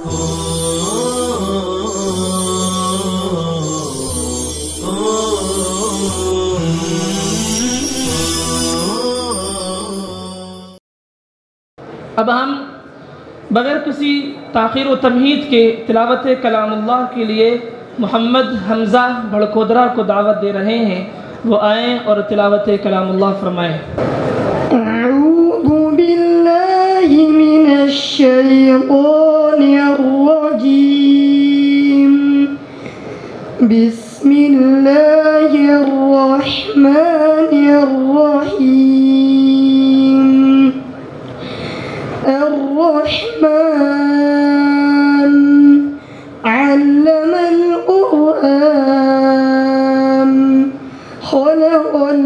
अब हम बगैर किसी ताख़ीर व तमहीद के तिलावत कलामुल्लाह के लिए मोहम्मद हमज़ा भड़कोदरा को दावत दे रहे हैं। वो आएँ और तिलावत कलामुल्लाह फरमाएँ। अऊज़ु बिल्लाहि मिनश शैतानिर रजीम। बिस्मिल्लाहिर रहमानिर रहीम। अर्रहमान अल्लमल क़ुरआन खलक़ल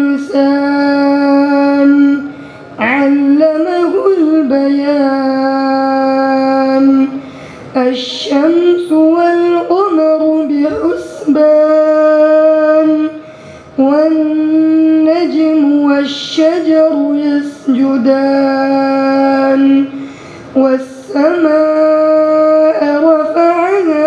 इंसान अल्लमहुल बयान। अश्शम्सु वल क़मरु बिहुस्बान वन्नज्मु वश्शजरु यस्जुदान। वस्समाअ रफ़अहा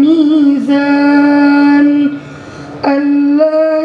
मीज़ान अल्ला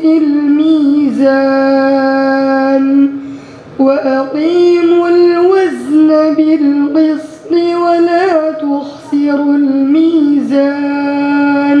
फिल मीज़ान वअक़ीमुल वज़्न बिलक़िस्ति वला तुख़सिरुल मीज़ान।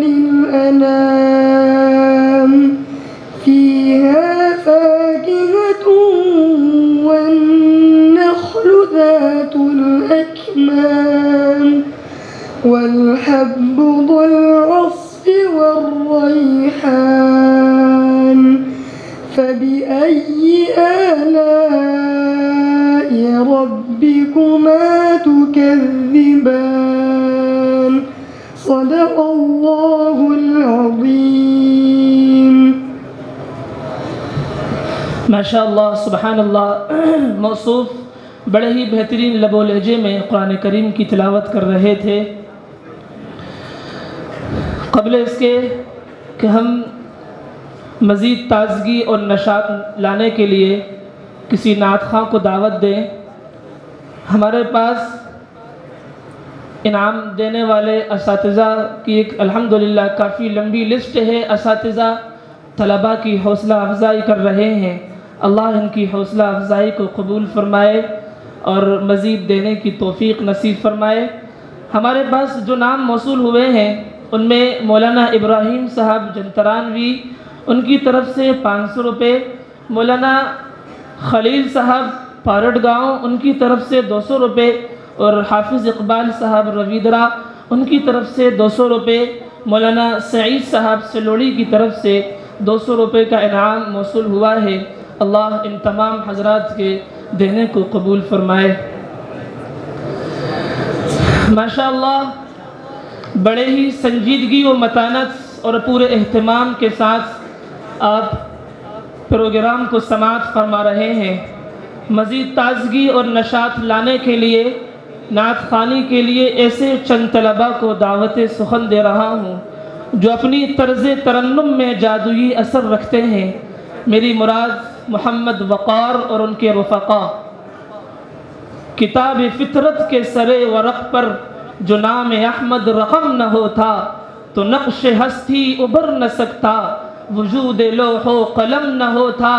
लिलअनाम फ़ीहा फ़ाकिहतुन वन्नख़्लु ज़ातुल अक्माम वल्हब्बु ज़ुल अस्फ़ि वर्रैहान। फ़बिअय्यि आलाइ रब्बिकुमा तुकज़्ज़िबान। सदक़ल्लाहुल अज़ीम। माशाअल्लाह सुबहानल्लाह। मौसूफ़ बड़े ही बेहतरीन लबो लहजे में कुरान करीम की तिलावत कर रहे थे। क़ब्ल इसके कि हम मज़ीद ताज़गी और नशात लाने के लिए किसी नात ख़्वां को दावत दें, हमारे पास इनाम देने वाले असातिज़ा की एक अल्हम्दुलिल्लाह काफ़ी लंबी लिस्ट है। असातिज़ा तलबा की हौसला अफजाई कर रहे हैं। अल्लाह इनकी हौसला अफजाई को कबूल फ़रमाए और मज़ीद देने की तौफ़ीक़ नसीब फ़रमाए। हमारे पास जो नाम मौसूल हुए हैं उनमें मौलाना इब्राहीम साहब जंतरानवी, उनकी तरफ से 500 रुपये, मौलाना खलील साहब पारड गाँव, उनकी तरफ से 200 रुपये और हाफिज़ इकबाल साहब रवीदरा, उनकी तरफ से 200 रुपये, मौलाना सईद साहब सिलोड़ी की तरफ से 200 रुपये का इनाम मौसूल हुआ है। अल्लाह इन तमाम हज़रात के देने को कबूल फ़रमाए। माशाअल्लाह बड़े ही संजीदगी व मतानत और पूरे एहतमाम के साथ आप प्रोग्राम को समाअत फरमा रहे हैं। मज़ीद ताज़गी और नशात लाने के लिए, नात ख़्वानी के लिए ऐसे चंद तलबा को दावत सुखन दे रहा हूँ जो अपनी तर्ज़ तरन्नुम में जादुई असर रखते हैं। मेरी मुराद मोहम्मद वक़ार और उनके रफ़क़ा। किताब फ़ितरत के सरे वरक़ पर जो नाम अहमद रक़म न होता तो नक्श हस्ती उभर न सकता, वजूद लोहो कलम न होता,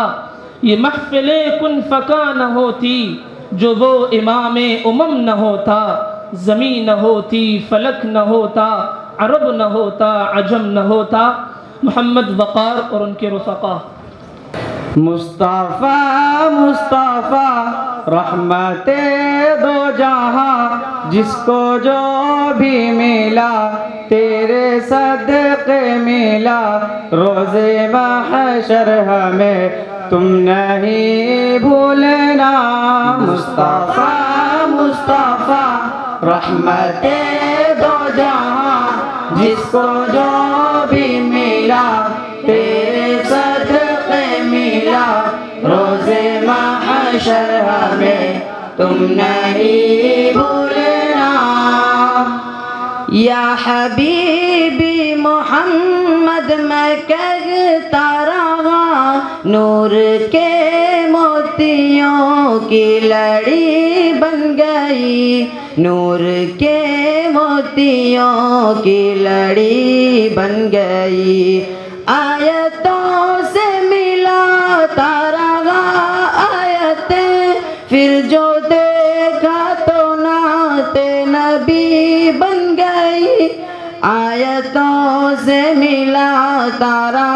ये महफ़िले कुन फ़का न होती जो वो इमाम उमम न होता। ज़मीन न होती, फ़लक न होता, अरब न होता, अजम न होता। मोहम्मद वक़ार और उनके रफ़क़ा। मुस्तफ़ा मुस्तफ़ा रहमते दो जहां, जिसको जो भी मिला तेरे सदक़े मिला। रोज़े महशर हमें तुम नहीं भूलना। मुस्तफ़ा मुस्तफ़ा रहमते दो जहां, जिसको जो भी मिला तेरे सदक़े मिला। रोज़े महशर हमें तुम नहीं भूलना। या हबीबी मोहम्मद मैं कहता रहा, नूर के मोतियों की लड़ी बन गई, नूर के मोतियों की लड़ी बन गई। आयतों से मिला तारा आयतें, फिर जो देखा तो नाते नबी बन गई। आयतों से मिला तारा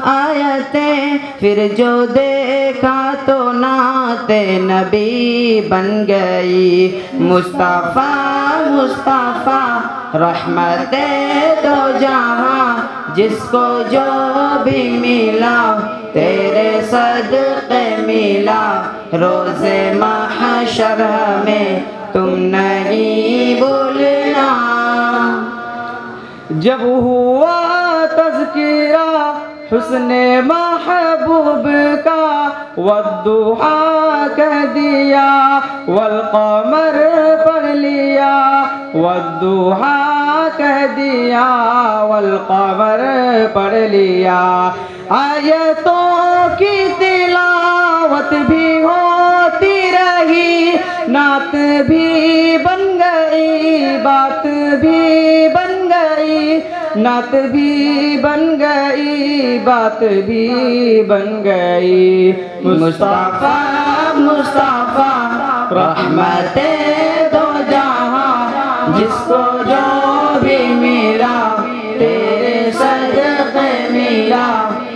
आयतें, फिर जो देखा तो नाते नबी बन गई। मुस्तफ़ा मुस्तफ़ा रहमते दो जहाँ, जिसको जो भी मिला तेरे सदक़े मिला। रोज़े महशर में तुम नहीं भूलना। जब हुआ तज़किरा हुस्ने महबूब का, वद्दुहा कह दिया वल्क़मर पढ़ लिया, वद्दुहा कह दिया वल्क़मर पढ़ लिया। आयतों की तिलावत भी होती रही, नात भी बन गई, बात भी बन गई, नात भी बन गई, बात भी बन गई। मुस्तफ़ा मुस्तफ़ा रहमते दो जहाँ, जिसको जो भी मिला तेरे सदक़े मिला।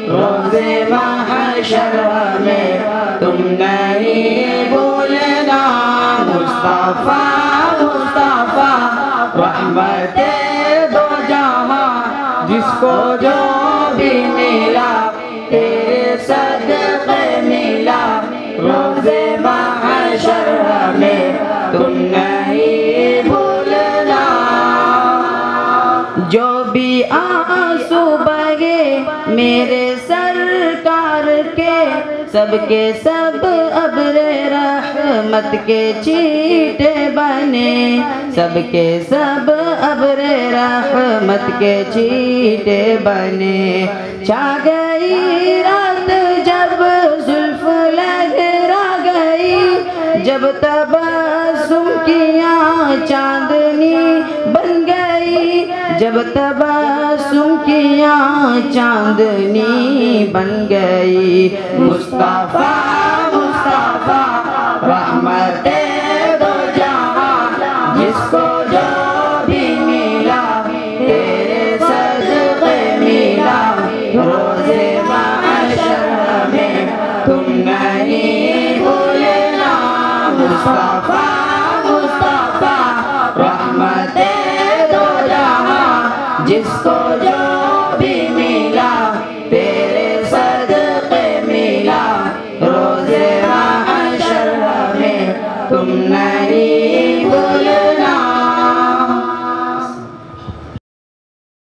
रोज़े महशर में तुम नहीं भूलना। मुस्तफ़ा मुस्तफ़ा रहमते दो जहाँ, जिसको जो भी मिला तेरे सदक़े मिला। रोज़े महशर में तुम नहीं भूलना। जो भी आंसू बहे मेरे सरकार के, सबके सब अब्रे रहमत के चीटे बने, सबके सब अब्रे रहमत के चीटे बने। छा गई रात जब जुल्फ लहरा गई, जब तबस्सुम किया चांदनी बन गई, जब तबस्सुम किया चांदनी बन गई। मुस्तफ़ा मुस्तफ़ा रहमते दो जहाँ, जिसको जो भी मिला तेरे सदक़े मिला। रोज़े महशर में तुम नहीं भूलना। मुस्तफ़ा मुस्तफ़ा रहमते दो जहाँ, जिसको जो भी मिला तेरे सदक़े मिला। रोज़े महशर में तुम नहीं भूलना।